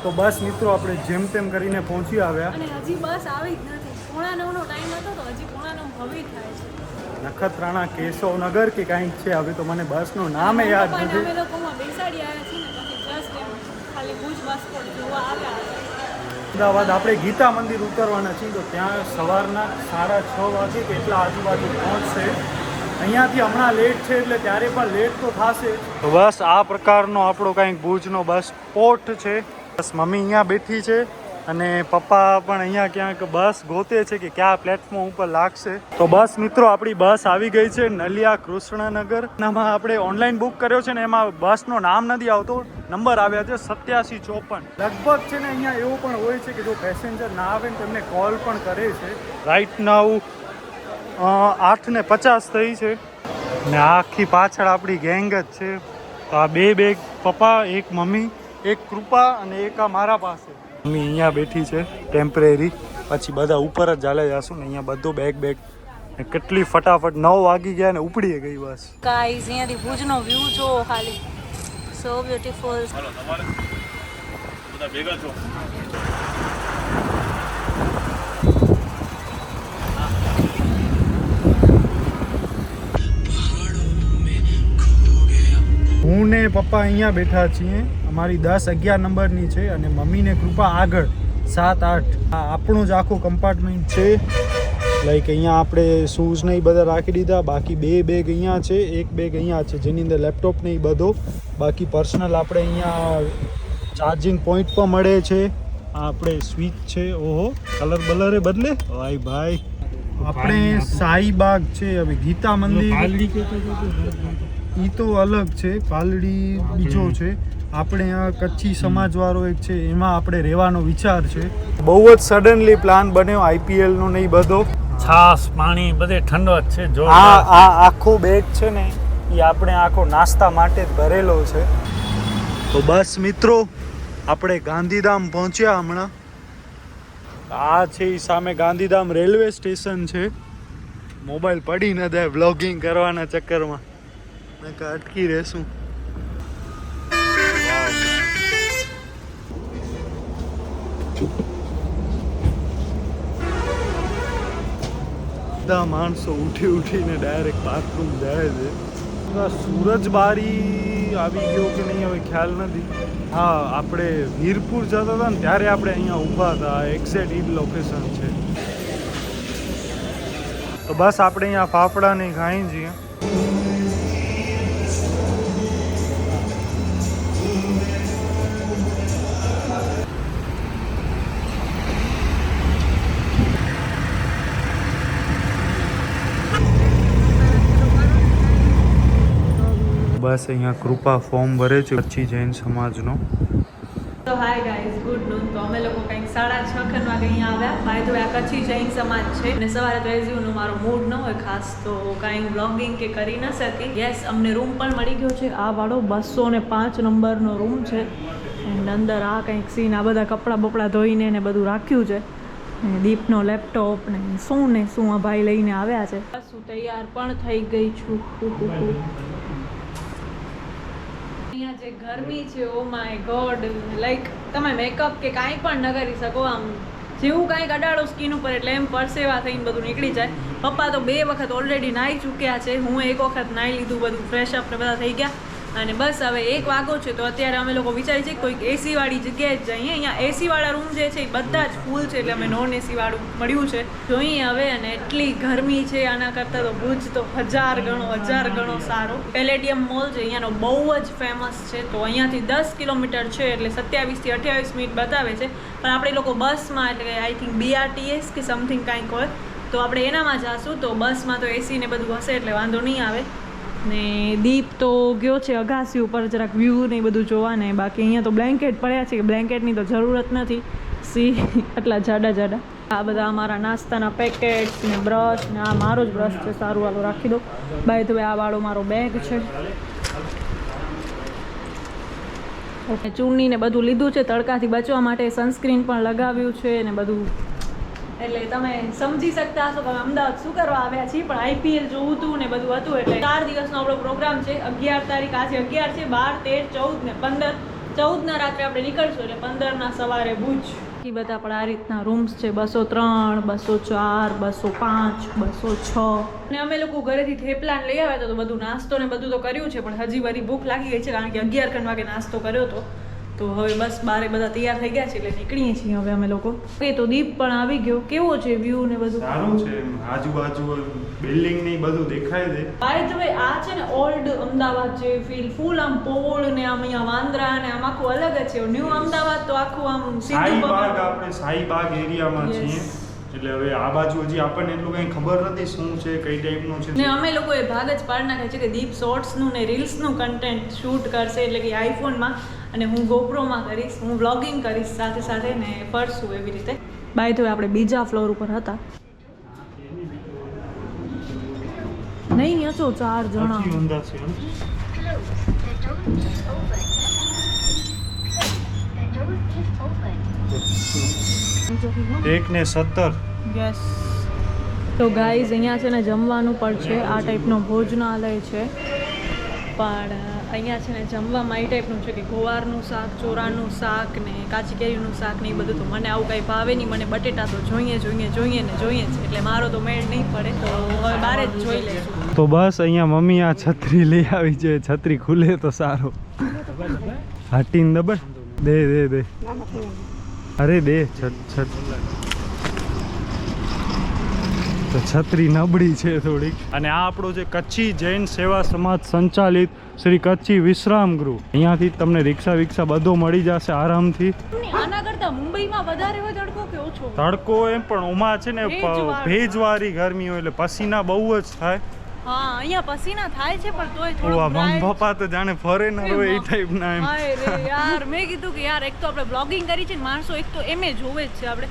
તો બસ મિત્રો આપણે જેમ તેમ કરીને પહોંચી આવ્યા અને હજી બસ આવી જ નથી. 8:45નો ટાઈમ હતો તો હજી 8:45 હવે થાય છે. નખત્રાણા કેશવનગર કે કાંઈક છે, હવે તો મને બસનું નામે યાદ નથી. અમે લોકોમાં બેસાડી આવ્યા છીએ ને પછી જસ્ટ એમ ખાલી ભુજ બસ સ્ટોપ જોવા આવ્યા હતા. અમદાવાદ આપણે ગીતા મંદિર ઉતરવાના છીએ તો ત્યાં સવારના 6:30 વાગે કેટલા આજુબાજુ પહોંચશે. અહીંયાથી હમણાં લેટ છે એટલે ત્યારે પણ લેટ તો થશે. બસ આ પ્રકારનો આપણો કંઈક ભુજનો બસ સ્પોટ છે. બસ મમ્મી અહીંયા બેઠી છે અને પપ્પા પણ અહીંયા ક્યાંક બસ ગોતે છે કે કયા પ્લેટફોર્મ ઉપર લાગશે. તો બસ મિત્રો આપણી બસ આવી ગઈ છે નલિયા કૃષ્ણનગર. એમાં આપણે ઓનલાઈન બુક કર્યો છે ને એમાં બસનું નામ નથી આવતો, નંબર આવ્યા છે 8754. લગભગ છે ને અહીંયા એવું પણ હોય છે કે જો પેસેન્જર ના આવે ને તેમને કોલ પણ કરે છે. રાઈટ નાઉ 8:50 થઈ છે ને આખી પાછળ આપણી ગેંગ જ છે. તો આ બે બેગ પપ્પા, એક મમ્મી, એક કૃપા અને એક આ મારા પાસે. મમ્મી અહીંયા બેઠી છે ટેમ્પરેરી, પછી બધા ઉપર જ ચાલે જશું ને અહીંયા બધું બેગ ને કેટલી ફટાફટ 9 વાગી ગયા ને ઉપડી ગઈ બસ. ગાઈઝ અહીંયાથી ભુજનો વ્યૂ જો ખાલી સો બ્યુટીફુલ. હાલો તમારે બધા ભેગા છો. હું ને પપ્પા અહીંયા બેઠા છીએ. અમારી 10-11 નંબરની છે અને મમ્મી ને કૃપા આગળ 7-8. આ આપણું જ આખું કમ્પાર્ટમેન્ટ છે. લાઈક અહીંયા આપણે શૂઝ ને એ બધા રાખી દીધા. બાકી 2 બેગ અહીંયા છે, 1 બેગ અહીંયા છે જેની અંદર લેપટોપ ને એ બધો. બાકી પર્સનલ આપણે અહીંયા ચાર્જિંગ પોઈન્ટ પણ મળે છે. આપણે સ્વિચ છે. ઓહો કલર બલરે બદલે ભાઈ. આપણે શાહીબાગ છે. હવે ગીતા મંદિર ઈ તો અલગ છે, પાલડી બીજો છે. આપણે આ કચ્છી સમાજવાળો એક છે એમાં આપણે રહેવાનો વિચાર છે. બહુ જ સડનલી પ્લાન બન્યો IPL નો નહીં બધો. છાસ પાણી બધે ઠંડો જ છે. જો આ આખો બેગ છે ને એ આપણે આખો નાસ્તા માટે જ ભરેલો છે. તો બસ મિત્રો આપણે ગાંધીધામ પહોંચ્યા હમણાં. આ છે એ સામે ગાંધીધામ રેલવે સ્ટેશન છે. મોબાઈલ પડી ન જાય વ્લોગિંગ કરવાના ચક્કરમાં, નકર અટકી રહેશું. બધા માણસો ઉઠીને ડાયરેક્ટ બાથરૂમ જાય છે. સૂરજબારી આવી ગયો કે નહીં હવે ખ્યાલ નથી. હા આપણે વીરપુર જતા હતા ને ત્યારે આપણે અહીંયા ઊભા હતા. એક્ઝેક્ટ ઈ લોકેશન છે. તો બસ આપણે અહીંયા ફાફડા નહીં ખાઈ છીએ. બસ અહીંયા કૃપા ફોર્મ ભરે છે કચ્છી જૈન સમાજનો. તો હાય ગાઈઝ, ગુડ નૂન. તો અમે લોકો કંઈક 6:30 વાગે અહીંયા આવ્યા. બાય ધ વે આ કચ્છી જૈન સમાજ છે અને સવારે ત્રેઝીઓનો મારો મૂડ ન હોય ખાસ તો કાંઈ બ્લોગિંગ કે કરી ન શકી. યસ, અમને રૂમ પણ મળી ગયો છે. આ વાળો 205 નંબરનો રૂમ છે એન્ડ અંદર આ કંઈક સીન, આ બધા કપડાં બપડા ધોઈને ને બધું રાખ્યું છે. દીપનો લેપટોપ ને શું આ ભાઈ લઈને આવ્યા છે. બસ હું તૈયાર પણ થઈ ગઈ છું. અહીંયા જે ગરમી છે, ઓ માય ગોડ, લાઈક તમે મેકઅપ કે કાંઈ પણ ન કરી શકો. આમ જેવું કાંઈક અડાડો સ્કિન ઉપર એટલે એમ પરસેવા થઈને બધું નીકળી જાય. પપ્પા તો 2 વખત ઓલરેડી નાહી ચૂક્યા છે. હું 1 વખત નાહી લીધું, બધું ફ્રેશ અપ ને બધા થઈ ગયા. અને બસ હવે 1 વાગો છે તો અત્યારે અમે લોકો વિચારીએ છીએ કોઈક એસી વાળી જગ્યાએ જ જઈએ. અહીંયા એસી વાળા રૂમ જે છે એ બધા જ ફૂલ છે એટલે અમે નોન એસી વાળું મળ્યું છે. જોઈએ હવે. અને એટલી ગરમી છે, આના કરતાં તો ભુજ તો 1000 ગણો સારો. પેલેડિયમ મોલ છે અહીંયાનો બહુ જ ફેમસ છે. તો અહીંયાથી 10 કિલોમીટર છે એટલે 27 થી 28 મિનિટ બતાવે છે. પણ આપણે લોકો બસમાં એટલે આઈ થિંક BRTS કે સમથિંગ કાંઈક હોય તો આપણે એનામાં જઈશું. તો બસમાં તો એસી ને બધું હશે એટલે વાંધો નહીં આવે. ને દીપ તો ગયો છે અગાસી ઉપર જરાક વ્યૂ ને બધું જોવા ને. બાકી અહીંયા તો બ્લેન્કેટ પડ્યા છે કે બ્લેન્કેટની તો જરૂરત નથી. સી આટલા જાડા. આ બધા અમારા નાસ્તાના પેકેટ્સ ને બ્રશ ને આ મારો જ બ્રશ છે. સારું વાળો રાખી દો. બાય ધ વે આ વાળો મારો બેગ છે. ઓકે, ચૂની ને બધું લીધું છે. તડકાથી બચવા માટે સનસ્ક્રીન પણ લગાવ્યું છે ને બધું. એટલે તમે સમજી શકતા હશો કે અમે અમદાવાદ શું કરવા આવ્યા છીએ. પણ IPL જોવું હતું ને બધું હતું એટલે 4 દિવસનો આપણો પ્રોગ્રામ છે. 11 તારીખ, આજે 11 છે, 12, 13, 14 ને 15 14ના રાત્રે આપણે નીકળશું એટલે 15ના સવારે ભુજ. એ બધા પણ આ રીતના રૂમ્સ છે, 203, 204, 205, 206. અને અમે લોકો ઘરેથી થેપલા લઈ આવ્યા તો બધું નાસ્તો ને બધું તો કર્યું છે, પણ હજી વારી ભૂખ લાગી ગઈ છે કારણ કે 11 વાગે નાસ્તો કર્યો હતો. તો હવે બસ બારે બધા તૈયાર થઈ ગયા છે એટલે નીકળીએ છીએ હવે અમે લોકો. એ તો દીપ પણ આવી ગયો. કેવો છે વ્યૂ ને બધું? સારું છે, આજુબાજુ બિલ્ડિંગ ને બધું દેખાય છે. બાય ધ વે આ છે ને ઓલ્ડ અમદાવાદ જે ફીલ ફૂલ આમ પોળ ને આમ અહીંયા વાંદરા ને આમ આખું અલગ જ છે. ન્યૂ અમદાવાદ તો આખું આમ શાહીબાગ, આપણે શાહીબાગ એરિયામાં છીએ એટલે હવે આ બાજુ હજી આપણને એટલું કંઈ ખબર નથી શું છે, કઈ ટાઈપનું છે. ને અમે લોકો એ ભાગ જ પાડી નાખે છે કે દીપ શોર્ટ્સનું ને રીલ્સનું કન્ટેન્ટ શૂટ કરશે, એટલે કે આઈફોનમાં, અને હું ગોપ્રોમાં કરીશ, હું વ્લોગિંગ કરીશ સાથે સાથે ને ફરશું એવી રીતે. બાય તો આપણે બીજા ફ્લોર ઉપર હતા. નહીં હશો 4 જણા. એક ને 17. યસ. તો ગાઈઝ અહીંયા છે ને જમવાનું પણ છે. આ ટાઈપનો ભોજનાલય છે, પણ અહીંયા છે ને જમવામાં એ ટાઈપનું છે કે ગોવારનું શાક, ચોરાનું શાક ને કાચી કેરીનું શાક ને એ બધું. તો મને આવું કંઈ ભાવે નહીં, મને બટેટા તો જોઈએ જ, એટલે મારો તો મેળ નહીં પડે. તો હવે બારે જ જોઈ લઈશું. તો બસ અહીંયા મમ્મી આ છત્રી લઈ આવી છે. છત્રી ખુલે તો સારો. હાટીને દબર દે અરે દે તો છત્રી નબળી છે થોડીક. અને આ આપણો જે કચ્છી જૈન સેવા સમાજ સંચાલિત શ્રી કચ્છી વિશ્રામ ગૃહ, અહીંયાથી તમને રિક્ષા બધો મળી જશે આરામથી. આના કરતા મુંબઈમાં વધારે હોય તડકો કે ઓછો? તડકો એમ પણ ઓમાં છે ને ભેજવાળી ગરમી હોય એટલે પસીના બહુ જ થાય. હા, અહીંયા પસીના થાય છે પણ તોય થોડું મમ્મી પપ્પા તો જાણે ફોરેનર હોય એ ટાઈપના એમ. હાય રે યાર, મેં કીધું કે યાર એક તો આપણે બ્લોગિંગ કરી છે ને માણસો એક તો એમે જોવે જ છે આપણે.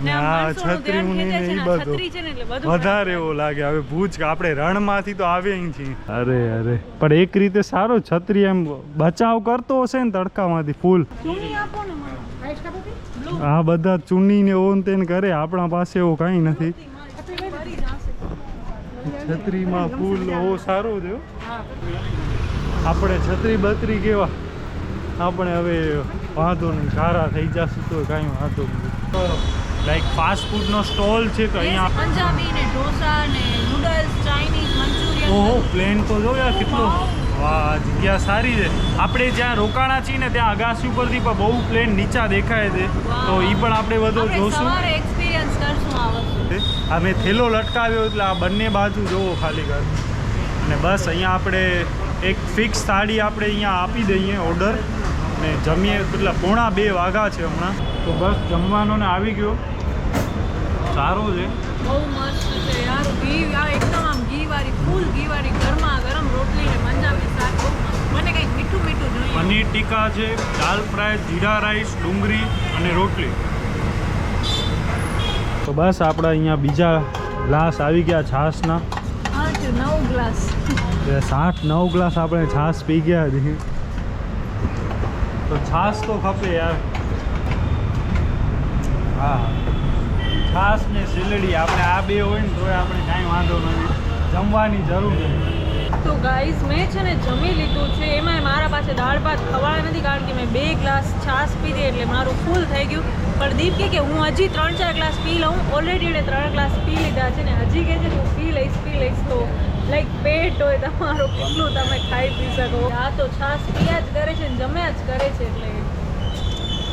ને આ માણસોનું ધ્યાન ખેંચે છે ને, આ છત્રી છે ને એટલે બધું વધારે એવું લાગે. હવે ભુજ આપણે રણમાંથી તો આવે છીએ. અરે પણ એક રીતે સારો, છત્રી એમ બચાવ કરતો હશે ને તડકામાંથી ફૂલ. ચૂની આપો ને મને. આ બધા ચૂની ને ઓન તેન કરે, આપણા પાસે એવું કાંઈ નથી. છત્રીમાં ફૂલ ઓ સારું થયો. આપણે છત્રી બત્રી કેવા આપણે હવે વાંધો નહીં, સારા થઈ જશે તો કાંઈ વાંધો નહીં. લાઈક ફાસ્ટ ફૂડનો સ્ટોલ છે તો અહીંયા પંજાબી ને ઢોસા ને નૂડલ્સ, ચાઇનીઝ, મંચુરિયન. ઓહો, પ્લેન તો જો યાર કેટલો. વાહ, જગ્યા સારી છે. આપણે જ્યાં રોકાણા છીએ ને ત્યાં અગાસી ઉપરથી પણ બહુ પ્લેન નીચા દેખાય છે, તો એ પણ આપણે બધો જોશું. સવારે એક્સપિરિયન્સ કરશું આ વસ્તુ. આ મેં થેલો લટકાવ્યો એટલે આ બંને બાજુ જોવો ખાલી કર. અને બસ અહીંયા આપણે એક ફિક્સ થાળી આપણે અહીંયા આપી દઈએ ઓર્ડર ને જમીએ. એટલે 1:30 વાગ્યા છે હમણાં. તો બસ જમવાનો ને આવી ગયો. સારો છે, બહુ મસ્ત છે યાર. ઘી આ એકદમ આમ ઘીવાળી, ફૂલ ઘીવાળી ગરમા ગરમ રોટલી ને પંજાબી શાક. બહુ મસ્ત. મને કંઈક મીઠું જોઈએ. પનીર ટીકા છે, દાલ ફ્રાય, જીરા રાઈસ, ડુંગળી અને રોટલી. તો બસ આપણે અહીંયા બીજા ગ્લાસ આવી ગયા છાશના. 9 ગ્લાસ. 8-9 ગ્લાસ આપણે છાશ પી ગયા હતી. તો છાશ તો ખપે યાર. હા, છાશ ને સિલડી આપણે આ બે હોય ને તોય આપણે કાંઈ વાંધો નથી, જમવાની જરૂર નથી. તો ગાઈઝ મેં છે ને જમી લીધું છે. એમાંય મારા પાસે દાળ ભાત ખવાયા નથી કારણ કે મેં 2 ગ્લાસ છાશ પીધી એટલે મારું ફૂલ થઈ ગયું. પણ દીપ કે હું હજી 3-4 ગ્લાસ પી લઉં. ઓલરેડી એને 3 ગ્લાસ પી લીધા છે ને હજી કહે છે હું પી લઈશ. તો લાઈક પેટ હોય તમારું કેટલું તમે ખાઈ પી શકો. આ તો છાશ પીયા જ કરે છે ને જમ્યા જ કરે છે એટલે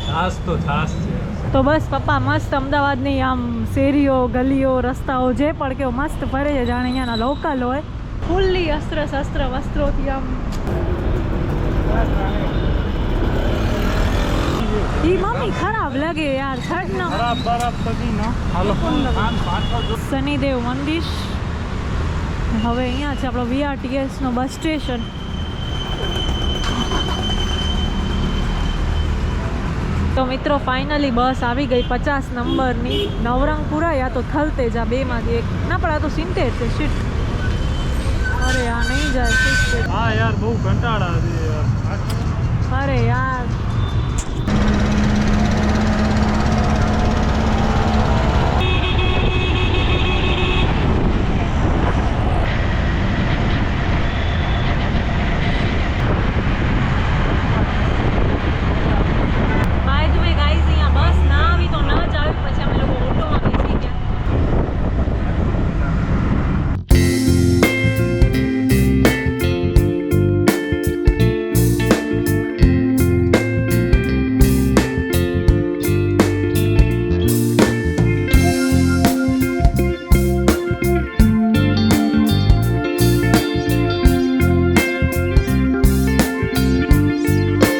છાશ તો છાશ છે. તો બસ પપ્પા મસ્ત અમદાવાદની આમ શેરીઓ, ગલીઓ, રસ્તાઓ જે પણ કેવો મસ્ત ફરે છે જાણે અહીંયાના લોકલ હોય. ફૂલ્લી અસ્ત્ર શસ્ત્ર વસ્ત્રોથી આમ. ઈ મમ્મી ખરાબ લાગે યાર. ખરાબ થતી ના. હાલો શનિદેવ મંદિર. હવે અહીંયા છે આપણો VRTS નો બસ સ્ટેશન. તો મિત્રો ફાઇનલી બસ આવી ગઈ 50 નંબરની. નવરંગપુરા યા તો થલતેજ, આ બેમાંથી એક. ના પણ આ તો 70 છે. શીટ. અરે આ નહીં જાય. હા યાર બહુ કંટાળા છે.